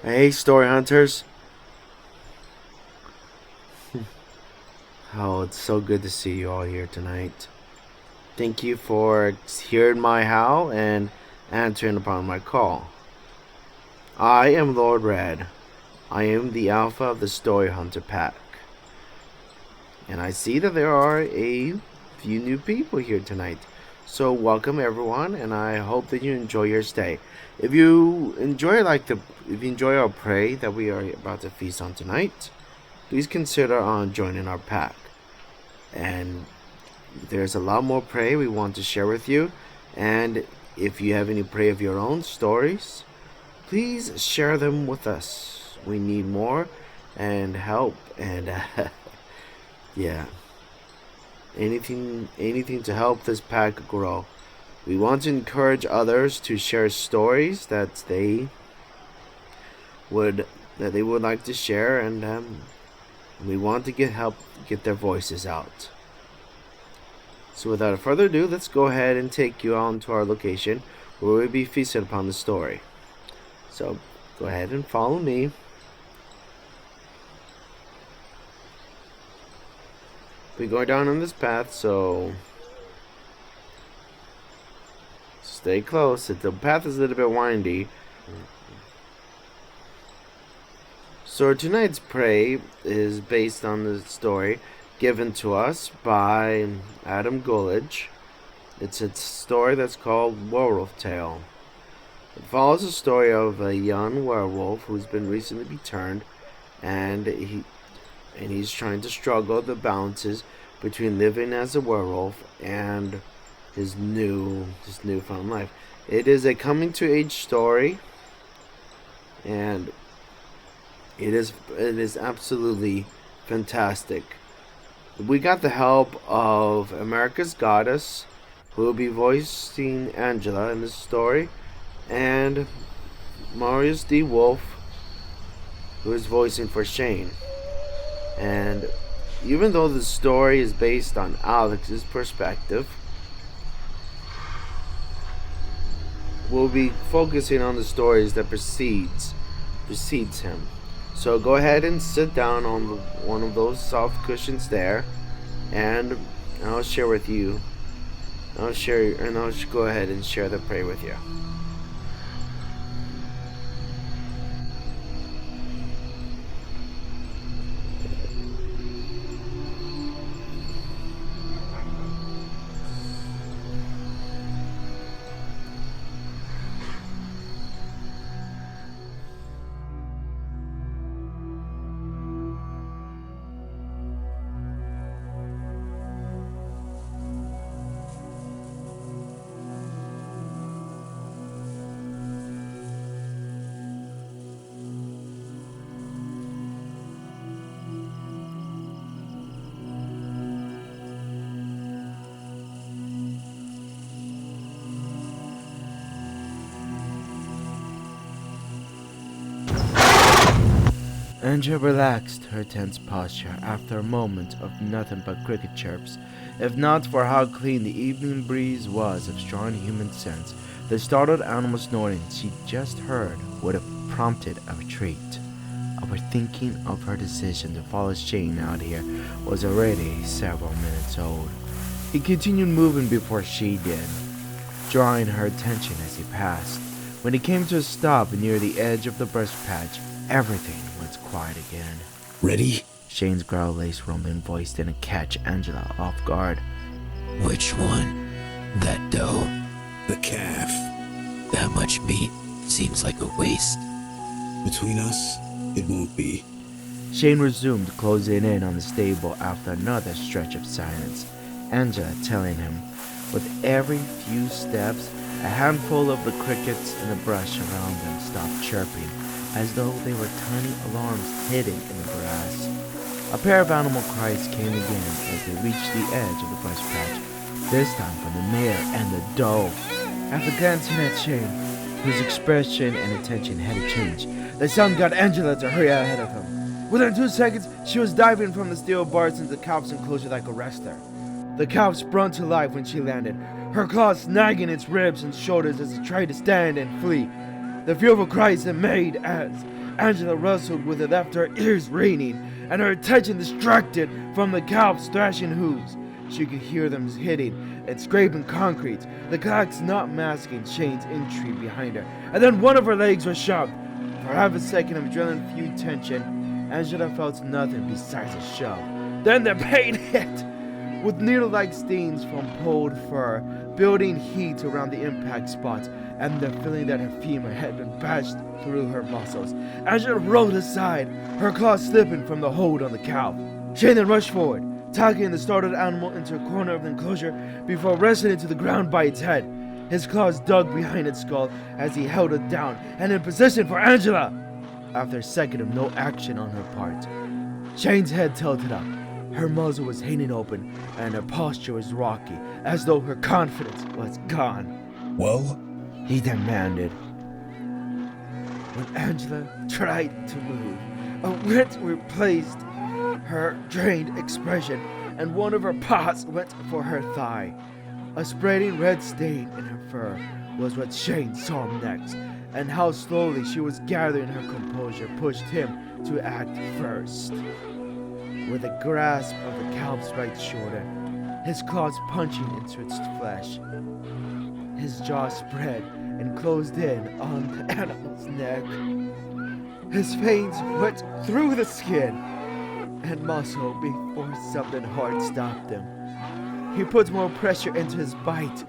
Hey, story hunters. Oh, it's so good to see you all here tonight. Thank you for hearing my howl and answering upon my call. I am Lord Red. I am the alpha of the Story Hunter pack. And I see that there are a few new people here tonight. So welcome everyone, and I hope that you enjoy your stay. If you enjoy our prey that we are about to feast on tonight, please consider on joining our pack. And there's a lot more prey we want to share with you. And if you have any prey of your own stories, please share them with us. We need more and help, and yeah, anything to help this pack grow. We want to encourage others to share stories that they would like to share, and we want to get their voices out. So without further ado, let's go ahead and take you on to our location where we'll be feasted upon the story. So go ahead and follow me. We're going down on this path, so stay close. The path is a little bit windy. So tonight's prey is based on the story given to us by Adam Gulledge. It's a story that's called Werewolf Tale. It follows the story of a young werewolf who's been recently returned, and he's trying to struggle the balances between living as a werewolf and his newfound life. It is a coming to age story, and it is absolutely fantastic. We got the help of America's Goddess, who will be voicing Angela in this story, and Marius DeWolfe, who is voicing for Shane. And even though the story is based on Alex's perspective, we'll be focusing on the stories that precedes him. So go ahead and sit down on one of those soft cushions there, and I'll share with you. I'll go ahead and share the prey with you. Angela relaxed her tense posture after a moment of nothing but cricket chirps. If not for how clean the evening breeze was of strong human scents, the startled animal snorting she just heard would have prompted a retreat. Overthinking of her decision to follow Shane out here was already several minutes old. He continued moving before she did, drawing her attention as he passed. When he came to a stop near the edge of the brush patch, everything went quiet again. Ready? Shane's growl-laced rumbling voice didn't catch Angela off guard. Which one? That doe? The calf. That much meat seems like a waste. Between us, it won't be. Shane resumed, closing in on the stable after another stretch of silence. Angela telling him, with every few steps, a handful of the crickets in the brush around them stopped chirping, as though they were tiny alarms hidden in the grass. A pair of animal cries came again as they reached the edge of the brush patch, this time from the mare and the doe. After glancing at Shane, whose expression and attention had to change, the sound got Angela to hurry ahead of him. Within 2 seconds, she was diving from the steel bars into the calf's enclosure like a wrestler. The calf sprung to life when she landed, her claws snagging its ribs and shoulders as it tried to stand and flee. The fearful cries it made as Angela wrestled with it, left her ears ringing and her attention distracted from the calf's thrashing hooves. She could hear them hitting and scraping concrete, the cracks not masking Shane's entry behind her. And then one of her legs was shoved. For half a second of adrenaline-fueled tension, Angela felt nothing besides a shove. Then the pain hit, with needle-like stings from pulled fur, building heat around the impact spot, and the feeling that her femur had been bashed through her muscles. Angela rolled aside, her claws slipping from the hold on the calf. Shane then rushed forward, tackling the startled animal into a corner of the enclosure before wrestling it to the ground by its head. His claws dug behind its skull as he held it down and in position for Angela. After a second of no action on her part, Shane's head tilted up. Her muzzle was hanging open and her posture was rocky, as though her confidence was gone. Well? He demanded. When Angela tried to move, a wrench replaced her drained expression, and one of her paws went for her thigh. A spreading red stain in her fur was what Shane saw next, and how slowly she was gathering her composure pushed him to act first. With a grasp of the calf's right shoulder, his claws punching into its flesh, his jaw spread and closed in on the animal's neck. His fangs went through the skin and muscle before something hard stopped him. He put more pressure into his bite,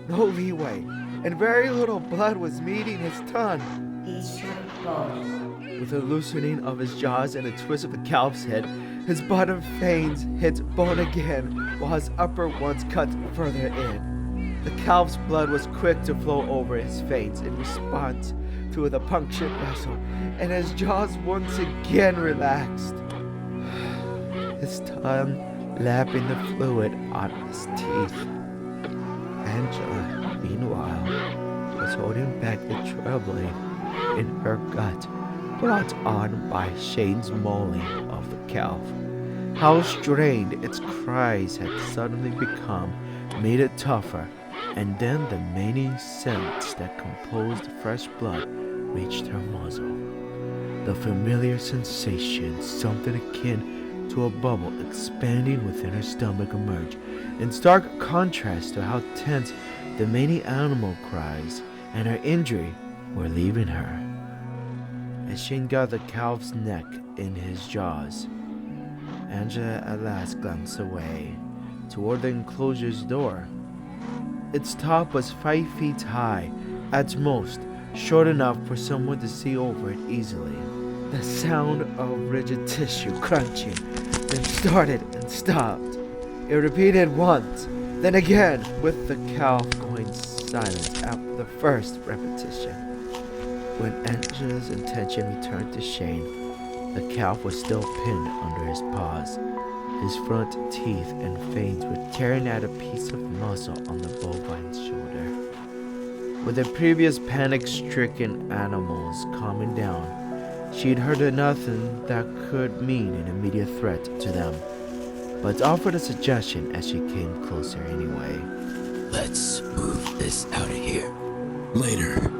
no leeway, and very little blood was meeting his tongue. With a loosening of his jaws and a twist of the calf's head, his bottom fangs hit bone again, while his upper ones cut further in. The calf's blood was quick to flow over his fangs in response to the punctured vessel, and his jaws once again relaxed. His tongue lapping the fluid on his teeth. Angela, meanwhile, was holding back the trembling in her gut, brought on by Shane's mauling of the calf. How strained its cries had suddenly become made it tougher, and then the many scents that composed fresh blood reached her muzzle. The familiar sensation, something akin to a bubble expanding within her stomach, emerged, in stark contrast to how tense the many animal cries and her injury were leaving her. As Shane got the calf's neck in his jaws, Angela at last glanced away toward the enclosure's door. Its top was 5 feet high, at most, short enough for someone to see over it easily. The sound of rigid tissue crunching then started and stopped. It repeated once, then again, with the calf going silent after the first repetition. When Angela's attention returned to Shane, the calf was still pinned under his paws. His front teeth and fangs were tearing at a piece of muscle on the bovine's shoulder. With the previous panic-stricken animals calming down, she'd heard nothing that could mean an immediate threat to them, but offered a suggestion as she came closer anyway. Let's move this out of here. Later.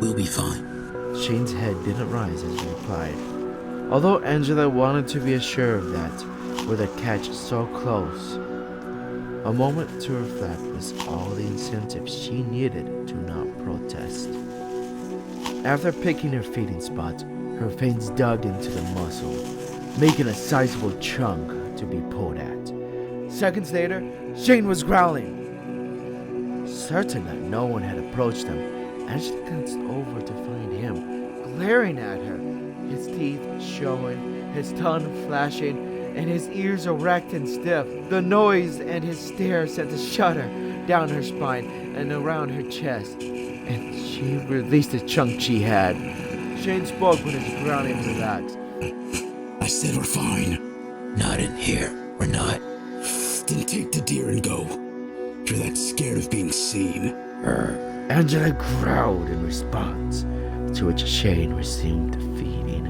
We'll be fine. Shane's head didn't rise as he replied, although Angela wanted to be assured of that, with a catch so close. A moment to reflect was all the incentive she needed to not protest. After picking her feeding spot, her fangs dug into the muscle, making a sizable chunk to be pulled at. Seconds later, Shane was growling. Certain that no one had approached him, Angela glanced over to find him, glaring at her, his teeth showing, his tongue flashing, and his ears erect and stiff. The noise and his stare sent a shudder down her spine and around her chest, and she released the chunk she had. Shane spoke when his growling relaxed. I said we're fine. Not in here. We're not. Then take the deer and go. You're that scared of being seen. Angela growled in response, to which Shane resumed feeding.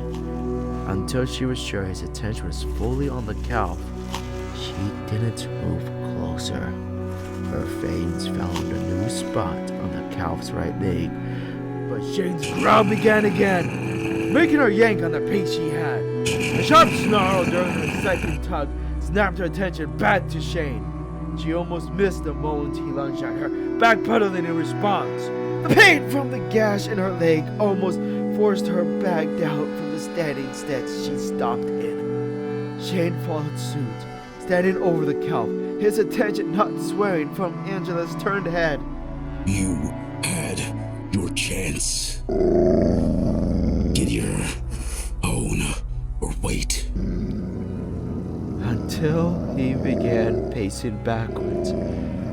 Until she was sure his attention was fully on the calf, she didn't move closer. Her fangs found a new spot on the calf's right leg, but Shane's growl began again. making her yank on the pace she had. A sharp snarl during her second tug snapped her attention back to Shane. She almost missed the moment he lunged at her, backpedaling in response. The pain from the gash in her leg almost forced her back down from the standing stance she stopped in. Shane followed suit, standing over the calf, his attention not swearing from Angela's turned head. You had your chance. Get your own or wait. Until he began pacing backwards.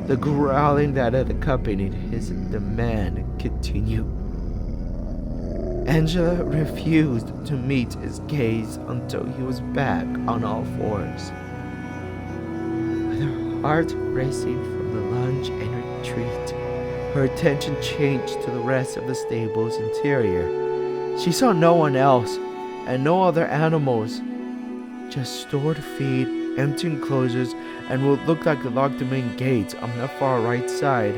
The growling that had accompanied his demand continued. Angela refused to meet his gaze until he was back on all fours. With her heart racing from the lunge and retreat, her attention changed to the rest of the stable's interior. She saw no one else and no other animals, just stored feed, empty enclosures, and what looked like the locked main gate on the far right side.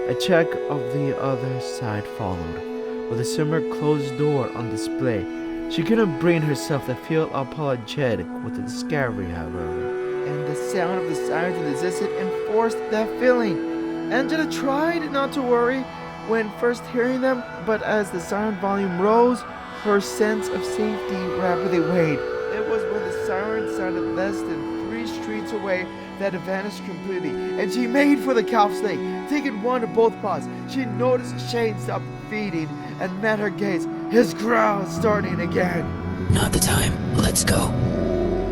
A check of the other side followed, with a similar closed door on display. She couldn't bring herself to feel apologetic with the discovery, however, and the sound of the sirens that existed enforced that feeling. Angela tried not to worry when first hearing them, but as the siren volume rose, her sense of safety rapidly waned. It was when the siren sounded less than 3 streets away that it vanished completely, and she made for the calf's leg, taking one of both paws. She noticed Shane stop feeding and met her gaze, his growl starting again. Not the time. Let's go.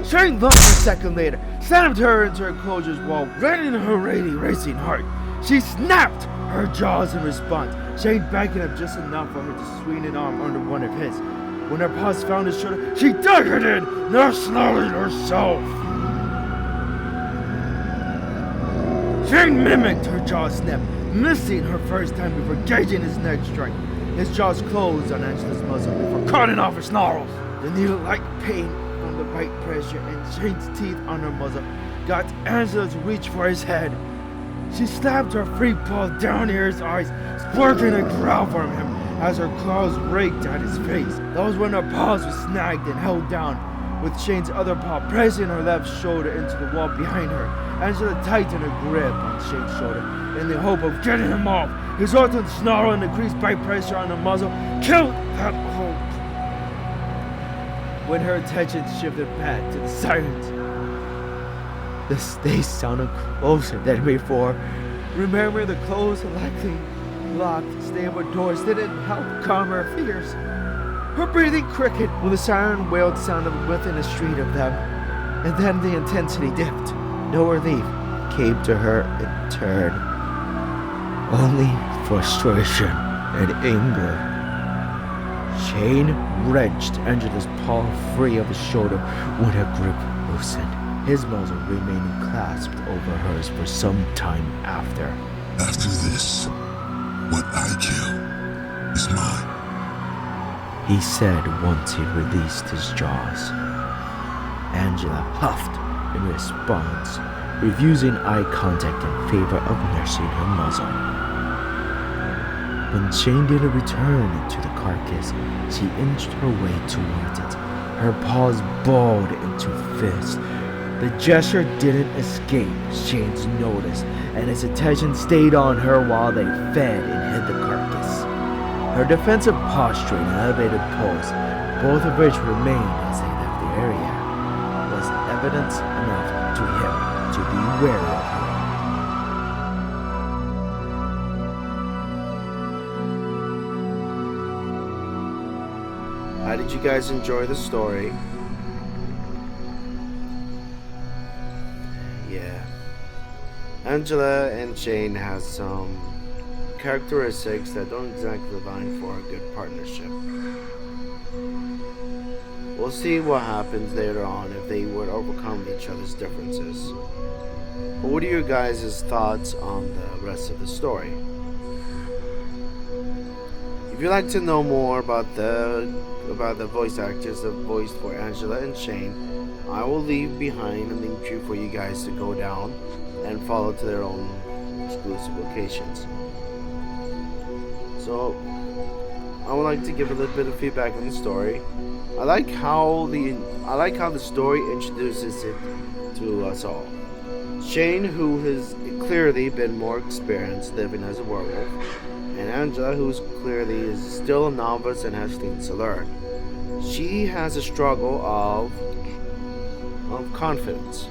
Shane lunged a second later, slammed her into her enclosure's wall, right in her racing heart. She snapped her jaws in response, Shane backing up just enough for her to swing an arm under one of his. When her paws found his shoulder, she dug it in, now snarling herself. Shane mimicked her jaw snap, missing her first time before gauging his next strike. His jaws closed on Angela's muzzle before cutting off her snarls. The needle-like pain from the bite pressure and Shane's teeth on her muzzle got Angela to reach for his head. She slapped her free paw down near his eyes, sparking a growl from him as her claws raked at his face. That was when her paws were snagged and held down, with Shane's other paw pressing her left shoulder into the wall behind her. Angela tightened her grip on Shane's shoulder in the hope of getting him off. His ultimate snarl and increased bite pressure on her muzzle killed that hope. When her attention shifted back to the sirens, the stay sounded closer than before. Remembering the closed, likely locked stable doors didn't help calm her fears. Her breathing quickened when the siren wailed sounded within a street of them, and then the intensity dipped. No relief came to her in turn, only frustration and anger. Shane wrenched Angela's paw free of his shoulder when her grip loosened, his muzzle remaining clasped over hers for some time after. After this, what I kill is mine, he said once he released his jaws. Angela huffed in response, refusing eye contact in favor of nursing her muzzle. When Shane did a return to the carcass, she inched her way towards it, her paws balled into fists. The gesture didn't escape Shane's notice, and his attention stayed on her while they fed and hid the carcass. Her defensive posture and elevated pose, both of which remained as they left the area, was evidence enough to him to be wary of her. How did you guys enjoy the story? Yeah. Angela and Shane has some characteristics that don't exactly align for a good partnership. We'll see what happens later on if they would overcome each other's differences. But what are your guys' thoughts on the rest of the story? If you'd like to know more about the voice actors that voiced for Angela and Shane, I will leave behind a link tree for you guys to go down and follow to their own exclusive locations. So, I would like to give a little bit of feedback on the story. I like how the story introduces it to us all. Shane, who has clearly been more experienced living as a werewolf, and Angela, who's clearly is still a novice and has things to learn. She has a struggle of confidence,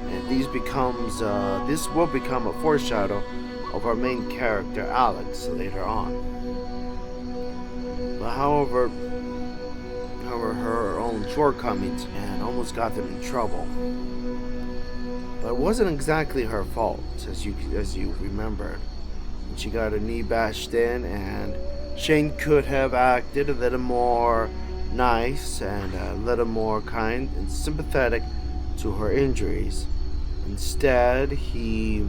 and this will become a foreshadow of our main character Alex later on. But however, her own shortcomings and almost got them in trouble. But it wasn't exactly her fault, as you remembered. She got her knee bashed in, and Shane could have acted a little more nice and a little more kind and sympathetic to her injuries. Instead, he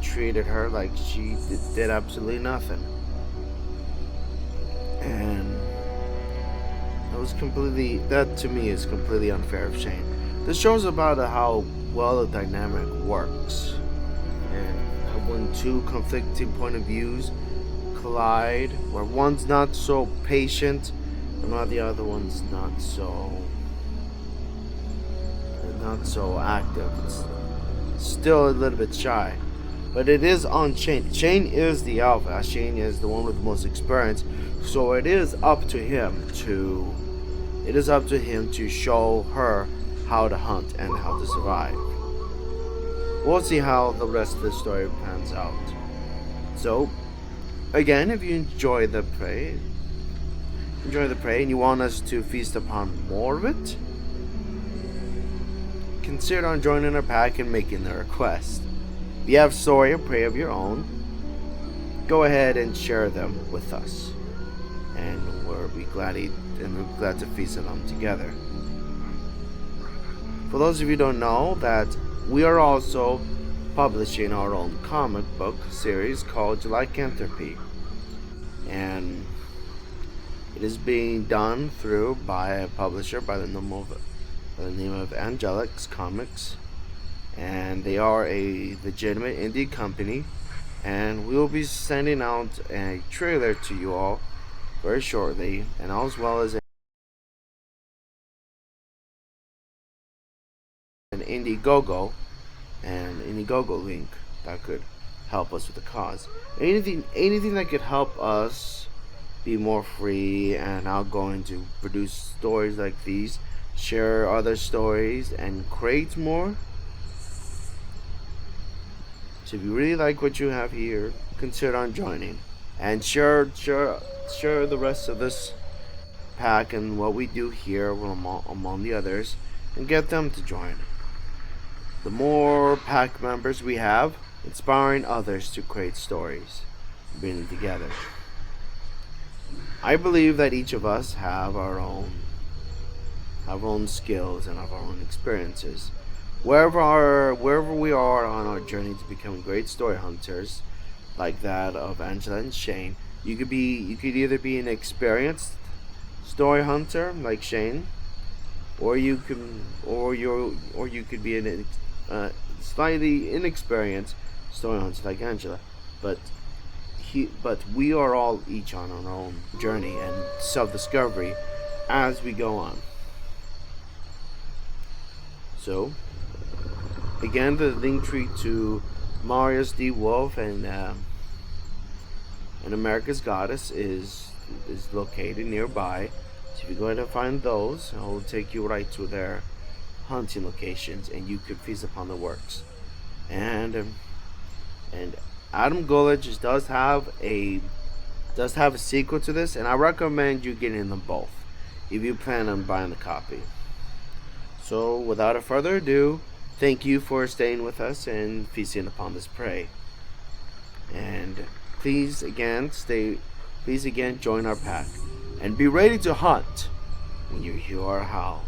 treated her like she did absolutely nothing. And that to me is completely unfair of Shane. This shows about how well the dynamic works, and when two conflicting point of views collide, where one's not so patient, and while the other one's not so active. It's still a little bit shy, but it is on Shane. Shane is the alpha. Shane is the one with the most experience, so it is up to him to show her how to hunt and how to survive. We'll see how the rest of the story pans out. So, again, if you enjoy the prey and you want us to feast upon more of it, consider on joining our pack and making the request. If you have story or prey of your own, go ahead and share them with us, and we're glad to feast on them together. For those of you who don't know, that we are also publishing our own comic book series called Tlakaelel, and it is being done by a publisher by the name of Angelic's Comics, and they are a legitimate indie company, and we will be sending out a trailer to you all very shortly, and as well as an Indiegogo link that could help us with the cause. Anything that could help us be more free and outgoing to produce stories like these, share other stories, and create more. So if you really like what you have here, consider on joining, and share the rest of this pack and what we do here among the others, and get them to join. The more pack members we have, inspiring others to create stories, bringing together. I believe that each of us have our own skills and our own experiences. Wherever we are on our journey to become great story hunters, like that of Angela and Shane, you could either be an experienced story hunter like Shane, or you could be an slightly inexperienced story hunter like Angela. But we are all each on our own journey and self-discovery as we go on. So, again, the link tree to Marius, DeWolfe, and America's Goddess is located nearby. So if you go ahead and find those, it will take you right to their hunting locations, and you could feast upon the works. And Adam Gulledge does have a sequel to this, and I recommend you getting them both if you plan on buying the copy. So without further ado, thank you for staying with us and feasting upon this prey. And please again join our pack and be ready to hunt when you hear our howl.